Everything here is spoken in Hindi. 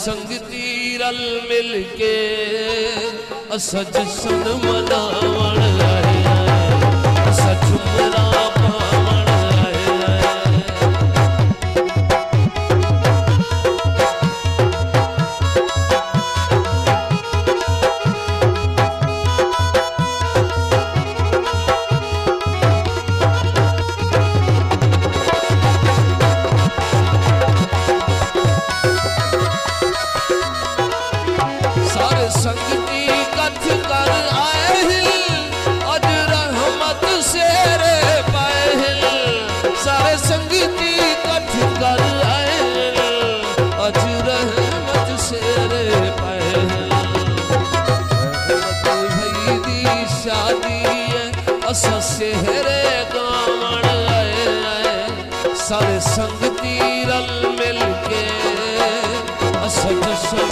संगती रल मिल के असा जशन मनावण आया असा झुमरा पावण आया। संगती कथ कर आए हिल अज रहमत शेरे पाए हिल। सारे संगती कथ कर आए हिल अज रहमत शेरे पाए हिल। रहमत भई दी शादी है असा सेहरे गावण आए। सारे संगती रल मिल के असा जशन